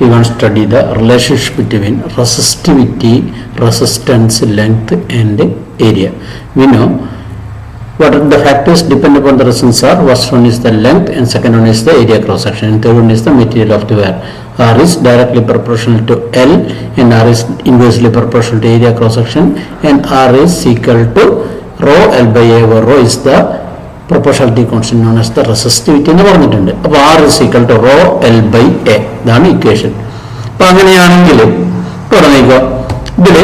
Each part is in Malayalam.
we want to study the relationship between resistivity, resistance, length and area. We know what the factors depend upon the resistance are. First one is the length and second one is the area cross section and third one is the material of the wire. R is directly proportional to L and R is inversely proportional to area cross section and R is equal to rho L by A, where rho is the proportionality constant known as the resistivity എന്ന് പറഞ്ഞിട്ടുണ്ട്. അപ്പോൾ R is equal to rho L by A, ഇതാണ് ഇക്വേഷൻ. അപ്പോൾ അങ്ങനെയാണെങ്കിൽ ഇവിടെ നോക്കുക, ഇതിൽ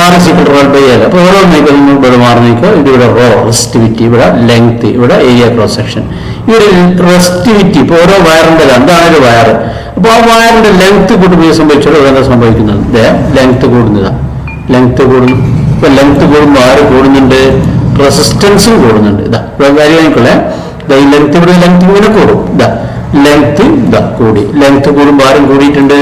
R is equal to rho L by A അല്ല. അപ്പോൾ ഓരോ നോക്കുക, നിങ്ങൾ ഇവിടെ മാറി നോക്കുക, ഇതിവിടെ റോ റെസിസ്റ്റിവിറ്റി, ഇവിടെ ലെങ്ത്, ഇവിടെ ഏരിയ ക്രോസ് സെക്ഷൻ. ഇവിടെ റെസിസ്റ്റിവിറ്റി ഇപ്പോൾ ഓരോ വയറിൻ്റെ എന്താണ് ഒരു വയർ. അപ്പോൾ ആ വയറിന്റെ ലെങ്ത് കൂടുമ്പോൾ സംഭവിച്ചാൽ എന്താ സംഭവിക്കുന്നത്? ലെങ്ത് കൂടുന്നതാണ്. ലെങ്ത് കൂടുന്നു. ഇപ്പൊ ലെങ്ത് കൂടുമ്പോൾ ആര് കൂടുന്നുണ്ട്? റെസിസ്റ്റൻസും കൂടുന്നുണ്ട്. ഇതാ കാര്യമായിക്കോളെ, ഈ ലെങ്ത് ഇവിടെ ലെങ്ത് ഇങ്ങനെ കൂടും. ഇതാ ലെങ്ത് കൂടി. ലെങ്ത് കൂടുമ്പോൾ ആരും കൂടിയിട്ടുണ്ട്?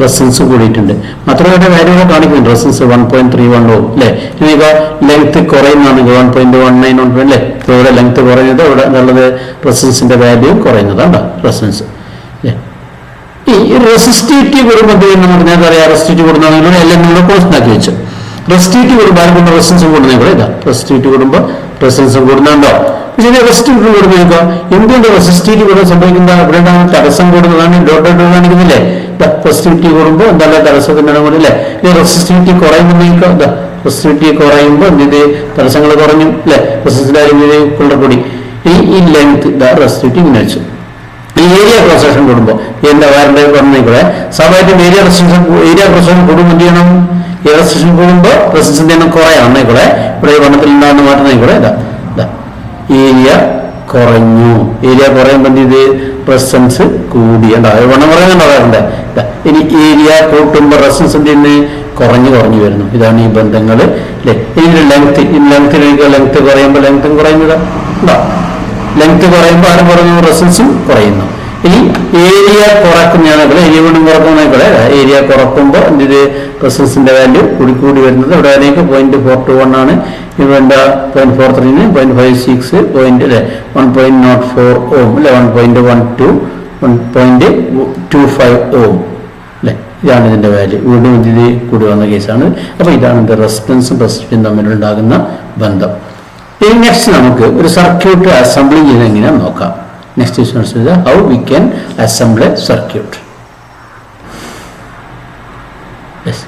റെസിസ്റ്റൻസ് കൂടിയിട്ടുണ്ട്. മാത്രമല്ല കാര്യങ്ങൾ കാണിക്കുന്നുണ്ട്. റെസിസ്റ്റൻസ് 1.31 ഓം അല്ലേ. ഇനിയിപ്പോ ലെങ്ത് കുറയുന്നതാണെങ്കിൽ 1.19 അല്ലേ. ഇവിടെ ലെങ്ത് കുറയുന്നത്, ഇവിടെ ഉള്ളത് റെസിസ്റ്റൻസിന്റെ വാല്യൂ കുറയുന്നതാണ് റെസിസ്റ്റൻസ് അല്ലേ. ഈ റെസിസ്റ്റിവിറ്റി കൂടുമ്പോൾ നമുക്ക് നേരറിയാം. റെസിസ്റ്റിവിറ്റി കൂടുന്നതാണെങ്കിൽ എല്ലാം നിങ്ങൾ കോൺസ്റ്റന്റ് ആക്കി വെച്ചു. റെസിസ്റ്റിവിറ്റി കൂടുമ്പോൾ ആരും റെസിസ്റ്റൻസും കൂടുന്ന കൂടെ ഇതാ. റെസിസ്റ്റിവിറ്റി കൂടുമ്പോൾ റെസിസ്റ്റൻസും കൂടുന്നുണ്ടോ? പക്ഷേ റെസിസ്റ്റിവിറ്റി കൂടുമ്പോൾ നോക്കുക, എന്തുകൊണ്ട് റെസിസ്റ്റിവിറ്റി കൂടുമ്പോൾ സംഭവിക്കുന്നത്? ഇവിടെ തടസ്സം കൂടുന്നതാണ്. ഡോട്ട് കാണിക്കുന്നില്ലേ? റെസിസ്റ്റിവിറ്റി കൂടുമ്പോൾ എന്താണ് തടസ്സത്തിൻ്റെ കൂടെ അല്ലേ. റെസിസ്റ്റിവിറ്റി കുറയുമ്പോൾ നോക്കുക, റെസിസ്റ്റിവിറ്റി കുറയുമ്പോൾ എന്ത് തടസ്സങ്ങൾ കുറഞ്ഞു അല്ലേ. റെസിസ്റ്റൻസിന്റെ കൂടി ഈ ലെങ്ത് റെസിസ്റ്റിവിറ്റി ഇങ്ങനെ വെച്ചു. ഈ ഏരിയ ക്രോസ് സെക്ഷൻ കൂടുമ്പോൾ എന്താ വയറിന്റെ പറഞ്ഞേക്കൂടെ സ്വാഭാവികമായിട്ടും ഏരിയ ക്രോസ് സെക്ഷൻ കൂടുമ്പോൾ എന്ത് ചെയ്യണം? റെസിസ്റ്റൻസ് കൂടുമ്പോൾ റെസിസ്റ്റൻസ് എണ്ണം കുറയാണ് കൂടെ. ഇവിടെ വണ്ണത്തിൽ ഉണ്ടാകുന്ന മാറ്റം കൂടെ ഇതാ ഏരിയ കുറഞ്ഞു. ഏരിയ കുറയുമ്പോൾ എന്ത് ചെയ്ത് റെസിസ്റ്റൻസ് കൂടിയുണ്ടോ? വണ്ണം കുറയുന്നുണ്ടാകാറുണ്ട്. ഇനി ഏരിയ കൂട്ടുമ്പോൾ റെസിസ്റ്റൻസ് എന്ത് ചെയ്യുന്നത്? കുറഞ്ഞു വരുന്നു. ഇതാണ് ഈ ബന്ധങ്ങൾ അല്ലെ. ഇനി ലെങ്ത് കുറയുമ്പോൾ ലെങ്ത്തും കുറയുന്നതാ. ലെങ്ത് കുറയുമ്പോൾ ആരും കുറഞ്ഞു? റെസിസ്റ്റൻസും കുറയുന്നു. ഇനി ഏരിയ കുറക്കുന്നതാണെങ്കിൽ ഏരിയ വീണ്ടും കുറക്കുന്നതായിക്കോട്ടെ. ഏരിയ കുറക്കുമ്പോൾ എന്ത് റെസിസ്റ്റൻസിന്റെ വാല്യൂ കൂടി വരുന്നത്. ഇവിടെ വരെയൊക്കെ 0.421 ആണ്. ഇവിടെ 0.43, 0.56, 1.04 ഓം അല്ലെ. 1.12, 1.25 ഓം അല്ലെ. ഇതാണ് ഇതിന്റെ വാല്യൂ. വീണ്ടും ഇത് കൂടി വന്ന കേസാണ്. അപ്പൊ ഇതാണ് ഇത് റെസിസ്റ്റൻസും റെസിസ്റ്റൻസും തമ്മിലുണ്ടാകുന്ന ബന്ധം. ഇനി നെക്സ്റ്റ് നമുക്ക് ഒരു സർക്യൂട്ട് അസംബിൾ ചെയ്യുന്നത് എങ്ങനെയാണെന്ന് നോക്കാം. Next is how we can assemble a circuit. Yes.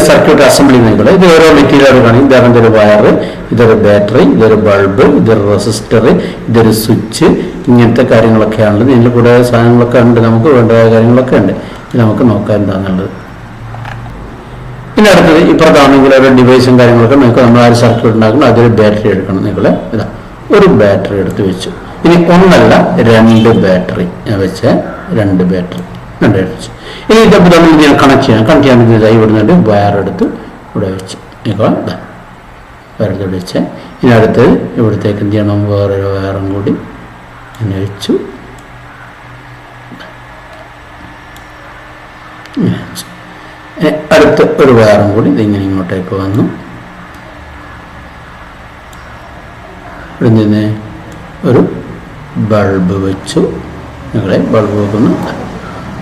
Circuit assembly ചെയ്യുന്നത് ഇത് ഓരോ മെറ്റീരിയൽ കാണും. ഇതാണ് ഒരു വയർ, ഇതൊരു ബാറ്ററി, ഇതൊരു ബൾബ്, ഇതൊരു റെസിസ്റ്റർ, ഇതൊരു സ്വിച്ച്, ഇങ്ങനത്തെ കാര്യങ്ങളൊക്കെയാണുള്ളത്. ഇതിൻ്റെ കൂടെ സാധനങ്ങളൊക്കെ ഉണ്ട്, നമുക്ക് വേണ്ടതായ കാര്യങ്ങളൊക്കെ ഉണ്ട്. ഇത് നമുക്ക് നോക്കാം എന്താണെന്നുള്ളത്. പിന്നെ അടുത്തത് ഇപ്പുറത്താണെങ്കിൽ ഓരോ ഡിവൈസും കാര്യങ്ങളൊക്കെ നമുക്ക് നമ്മൾ ആ ഒരു സർക്യൂട്ട് ഉണ്ടാക്കണം. അതൊരു ബാറ്ററി എടുക്കണം. നിങ്ങൾ ഇതാ ഒരു ബാറ്ററി എടുത്ത് വെച്ചു. ഇനി ഒന്നല്ല 2 ബാറ്ററി വെച്ച് 2 ബാറ്ററി വെച്ച് ഇനി ഇതൊക്കെ നമ്മൾ ഞാൻ കണക്ട് ചെയ്യാൻ ഇതായി ഇവിടുന്ന് വയർ എടുത്ത് ഇവിടെ വെച്ച് വയറെടുത്ത് വെച്ച് ഇനി അടുത്ത് ഇവിടത്തേക്ക് എന്ത് ചെയ്യണം? വേറൊരു വയറും കൂടി ഇങ്ങനെ വെച്ചു. അടുത്ത് ഒരു വയറും കൂടി ഇതിങ്ങനെ ഇങ്ങോട്ടേക്ക് വന്നു. ഇവിടെ നിന്ന് ഒരു ബൾബ് വെച്ചു. നിങ്ങളെ ബൾബ് വെക്കുന്നു.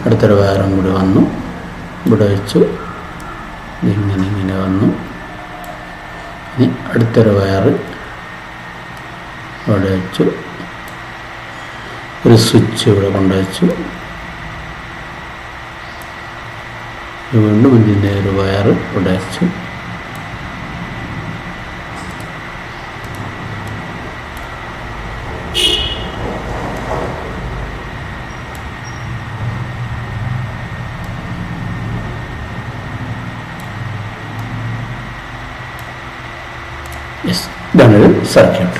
അടുത്തൊരു വയറും കൂടി വന്നു, ഇവിടെ വെച്ചു. ഇങ്ങനെ വന്നു. ഇനി അടുത്തൊരു വയറ് ഇവിടെ വെച്ചു. ഒരു സ്വിച്ച് ഇവിടെ കൊണ്ടുവച്ചു. വീണ്ടും ഇതിൻ്റെ ഒരു വയറ് ഇവിടെ വെച്ചു. ഇതാണ് ഒരു സർക്യൂട്ട്.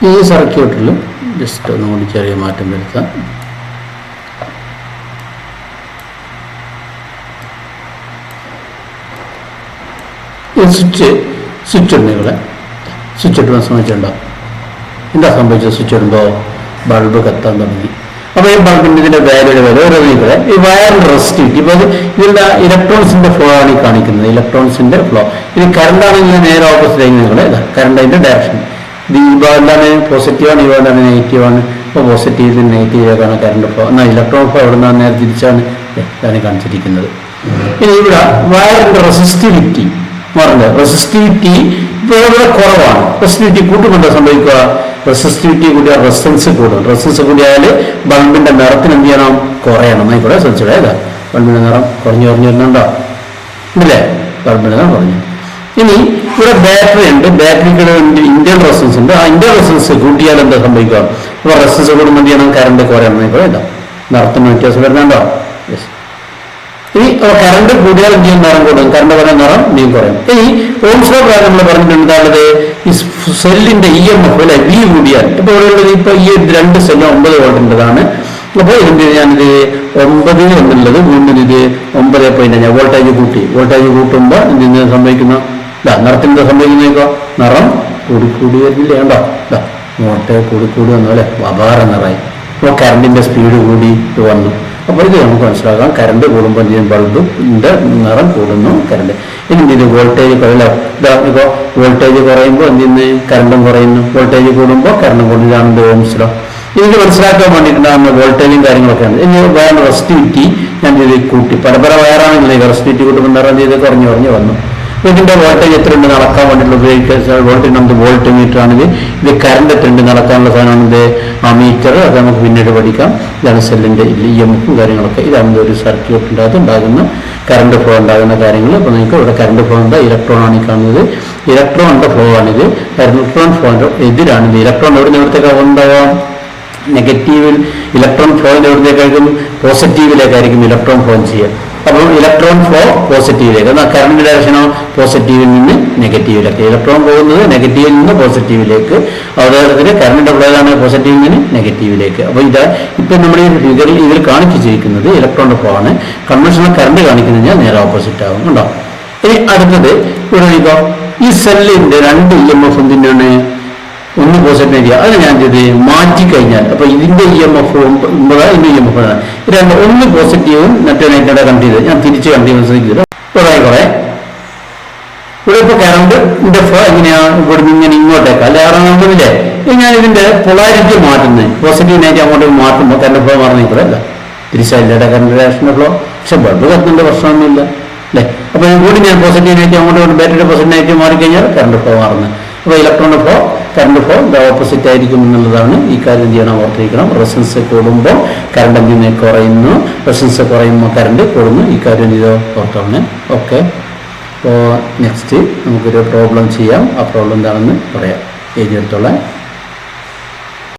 ഈ സർക്യൂട്ടിൽ ജസ്റ്റ് ഒന്നുകൂടി ചെറിയ മാറ്റം വരുത്താം. ഈ സ്വിച്ച് ഉണ്ട്. ഇവിടെ സ്വിച്ച് ഇട്ട് സംബന്ധിച്ചുണ്ടോ? എന്താ സംഭവിച്ചത്? സ്വിച്ച് ഇടുമ്പോൾ ബൾബ് കത്താൻ തുടങ്ങി. അപ്പോൾ ഈ ബൾബിൻ്റെ ഇതിൻ്റെ വാല്യൂടെ വില ഓരോ ഇവിടെ ഈ വയറിൻ്റെ റെസിസ്റ്റിവിറ്റി. ഇപ്പോൾ ഇതിൻ്റെ ഇലക്ട്രോൺസിൻ്റെ ഫ്ലോ ആണ് ഈ കാണിക്കുന്നത്. ഇലക്ട്രോൺസിൻ്റെ ഫ്ലോ. ഇത് കറണ്ട് ആണെങ്കിൽ നേരെ ഓപ്പോസിറ്റ് ആയി നിങ്ങളെ കറണ്ട് അതിൻ്റെ ഡയറക്ഷൻ. ഇത് ഈ ഭാഗത്താണ് പോസിറ്റീവാണ്, ഈ ഭാഗത്താണ് നെഗറ്റീവാണ്. ഇപ്പോൾ പോസിറ്റീവ് നെഗറ്റീവിലേക്കാണ് കറണ്ട് ഫ്ലോ. എന്നാൽ ഇലക്ട്രോൺ ഫ്ലോ എവിടെ നിന്നാണ്? നേരെ തിരിച്ചാണ്. ഇതാണ് കാണിച്ചിരിക്കുന്നത്. ഇനി ഇവിടെ വയറിന്റെ റെസിസ്റ്റിവിറ്റി ഇവിടെ കുറവാണ്. റെസിസ്റ്റിവിറ്റി കൂട്ടുമ്പോൾ എന്താ സംഭവിക്കുക? റെസിസ്റ്റിവിറ്റി കൂടിയാൽ റെസിസ്റ്റൻസ് കൂടും. റെസിസ്റ്റൻസ് കൂടിയാൽ ബൾബിന്റെ നിറത്തിന് എന്ത് ചെയ്യണം? കുറയണം. എന്നായിക്കൂടെ ശ്രദ്ധിച്ചോളെ. ഏതാ ബൾബിന്റെ നിറം കുറഞ്ഞു വരുന്നുണ്ടോ? ഇല്ലേ? ബൾബിന്റെ നിറം കുറഞ്ഞു. ഇനി ഇവിടെ ബാറ്ററി ഉണ്ട്. ബാറ്ററിക്ക് ഇന്ത്യൻ റെസിസ്റ്റൻസ് ഉണ്ട്. ആ ഇന്ത്യൻ റെസിസ്റ്റൻസ് കൂട്ടിയാൽ എന്താ സംഭവിക്കുക? അപ്പോൾ റെസിസ്റ്റൻസ് കൂടുമ്പോൾ എന്ത് ചെയ്യണം? കറണ്ട് കുറയണം. എന്നായിക്കൂടെ. ഇതാ നിറത്തിന് വ്യത്യാസം വരുന്നുണ്ടോ? യെസ്. ഇനി കറണ്ട് കൂടിയാൽ എന്ത് ചെയ്യും? നിറം കൂടും. കറണ്ട് കുറഞ്ഞ നിറം നീം കുറയും. ഇനി ഓംസ് ലോ പ്രകാരം നമ്മൾ പറഞ്ഞിട്ടുണ്ട് എന്താണത്? ഈ സെല്ലിന്റെ EMF അല്ലെ V കൂടിയാൽ ഇപ്പൊ ഇവിടെ ഇപ്പൊ ഈ 2 സെല്ല് 9 വോൾട്ടിൻ്റെതാണ്. അപ്പോൾ ഇതിന്റെ ഞാനിത് 9 എന്നുള്ളത് വീണ്ടും ഇത് 9.5 വോൾട്ടേജ് കൂട്ടി. വോൾട്ടേജ് കൂട്ടുമ്പോൾ ഇതിന് സംഭവിക്കുന്ന നിറത്തിന്റെ സംഭവിക്കുന്നേക്കോ? നിറം കൂടി വരുന്നില്ല. കണ്ടോ? വോൾട്ടേജ് കൂടി വന്നു അല്ലെ? അപാര നിറമായി. അപ്പോൾ കറണ്ടിന്റെ സ്പീഡ് കൂടി വന്നു. അപ്പോൾ ഇത് നമുക്ക് മനസ്സിലാക്കാം. കറണ്ട് കൂടുമ്പോൾ ബൾബിന്റെ നിറം കൂടുന്നു. കറണ്ട് ഇനി ഇത് വോൾട്ടേജ് കുറയില്ല. ഇപ്പോൾ വോൾട്ടേജ് കുറയുമ്പോൾ എന്തിന്? കറണ്ടും കുറയുന്നു. വോൾട്ടേജ് കൂടുമ്പോൾ കറണ്ടും കൂടുന്നു. ഇതാണ് ഓംസ് ലോ. ഇത് മനസ്സിലാക്കാൻ വേണ്ടിയിട്ടുണ്ടാകുന്ന വോൾട്ടേജും കാര്യങ്ങളൊക്കെയാണ്. ഇനി വയർ റെസിസ്റ്റിവിറ്റി ഞാൻ ഇത് കൂട്ടി. പല റെസിസ്റ്റിവിറ്റി കൂട്ടുമ്പോൾ നിറം ചെയ്ത് കുറഞ്ഞു വന്നു. ഇതിന്റെ വോൾട്ടേജ് എത്ര ഉണ്ട് നടക്കാൻ വേണ്ടിയിട്ടുള്ള ഉപയോഗിക്കുക? വോൾട്ടേജ് നമുക്ക് വോൾട്ട് മീറ്റർ ആണിത്. ഇത് കറണ്ട് എത്ര ഉണ്ട് നടക്കാനുള്ള സാധനമാണിത്? ആ മീറ്റർ. അത് നമുക്ക് പിന്നീട് പഠിക്കാം. ഇതാണ് സെല്ലിന്റെ EMF കാര്യങ്ങളൊക്കെ. ഇതാണ് ഒരു സർക്യൂട്ടിൻ്റെ അകത്ത് ഉണ്ടാകുന്ന കറണ്ട് ഫ്ലോ ഉണ്ടാകുന്ന കാര്യങ്ങൾ. അപ്പോൾ നിങ്ങൾക്ക് ഇവിടെ കറണ്ട് ഫ്ലോ ഉണ്ട്. ഇലക്ട്രോൺ ആണ് ഈ കാണുന്നത്. ഇലക്ട്രോണിന്റെ ഫ്ലോ ആണിത്. ഇലക്ട്രോൺ ഫ്ലോന്റെ എതിരാണിത്. ഇലക്ട്രോൺ എവിടെ നിന്ന് എവിടത്തേക്ക് ഉണ്ടാവാം? നെഗറ്റീവിൽ. ഇലക്ട്രോൺ ഫ്ലോയിന്റെ എവിടത്തേക്കായിരിക്കും? പോസിറ്റീവിലേക്കായിരിക്കും ഇലക്ട്രോൺ ഫ്ലോ ചെയ്യുക. അപ്പോൾ ഇലക്ട്രോൺ ഫ്ലോ പോസിറ്റീവിലേക്ക്. എന്നാൽ കറണ്ട് ഡയറക്ഷനോ പോസിറ്റീവിൽ നിന്ന് നെഗറ്റീവിലേക്ക്. ഇലക്ട്രോൺ പോകുന്നത് നെഗറ്റീവിൽ നിന്ന് പോസിറ്റീവിലേക്ക്. അതുപോലെ കറണ്ട് ഫ്ലോ ആണ് പോസിറ്റീവിൽ നിന്ന് നെഗറ്റീവിലേക്ക്. അപ്പോൾ ഇപ്പം നമ്മൾ ഈ ഫിഗറിൽ ഇതിൽ കാണിച്ചിരിക്കുന്നത് ഇലക്ട്രോണിന്റെ ഫ്ലോ ആണ്. കൺവെൻഷണൽ കറണ്ട് കാണിക്കുന്നത് നേരെ ഓപ്പോസിറ്റ് ആകും. ഉണ്ടോ? ഇനി അടുത്തത് ഇവിടെ ഈ സെല്ലിന്റെ 2 EMF എന്തിനാണ്? ഒന്ന് പോസിറ്റീവ്. അത് ഞാൻ ചെയ്ത് മാറ്റിക്കഴിഞ്ഞാൽ അപ്പൊ ഇതിന്റെ EMF 9, ഇതിന്റെ EMF രണ്ട്. ഒന്ന് പോസിറ്റീവും മറ്റേ നെഗറ്റീവ് കണ്ട് ചെയ്ത് ഞാൻ തിരിച്ച് കണ്ട് ചെയ്ത് കുറെ ഇവിടെ ഇപ്പൊ കറണ്ടിന്റെ ഫ്ലോ എങ്ങനെയാ? ഇവിടുന്ന് ഇങ്ങനെ ഇങ്ങോട്ടേക്ക് അല്ലെ ഇറങ്ങുന്നില്ലേ? ഞാൻ ഇതിന്റെ പൊളാരിറ്റി മാറ്റുന്നത് പോസിറ്റീവ് നെഗറ്റീവ് അങ്ങോട്ട് മാറ്റുമ്പോൾ കറണ്ട് ഫ്ലോ മാറുന്ന അല്ല തിരിച്ചല്ല കറണ്ട് ഡയറക്ഷന്റെ ഫ്ലോ. പക്ഷെ ബൾബ് കത്തുന്നതിന്റെ പ്രശ്നമൊന്നുമില്ല അല്ലെ? അപ്പൊ കൂടി ഞാൻ പോസിറ്റീവ് നെഗറ്റീവ് അങ്ങോട്ട് ബാറ്ററിയുടെ പോസിറ്റീവ് നെഗറ്റീവ് മാറിക്കഴിഞ്ഞാൽ കറണ്ട് ഫ്ലോ മാറുന്നത്. അപ്പോൾ electronic flow current flow opposite ആയിരിക്കും എന്നുള്ളതാണ്. ഈ കാര്യം ചെയ്യണം, ഓർത്തിരിക്കണം. റെസിസ്റ്റൻസ് കൂടുമ്പോൾ കറണ്ട് എന്തിനെ കുറയുന്നു, റെസിസ്റ്റൻസ് കുറയുമ്പോൾ കറണ്ട് കൂടുന്നു. ഈ കാര്യം ചെയ്തോ ഓർത്തോണം. ഓക്കെ. അപ്പോൾ നെക്സ്റ്റ് നമുക്കൊരു പ്രോബ്ലം ചെയ്യാം. ആ പ്രോബ്ലം എന്താണെന്ന് പറയാം. എഴുതിയെടുത്തോളാം.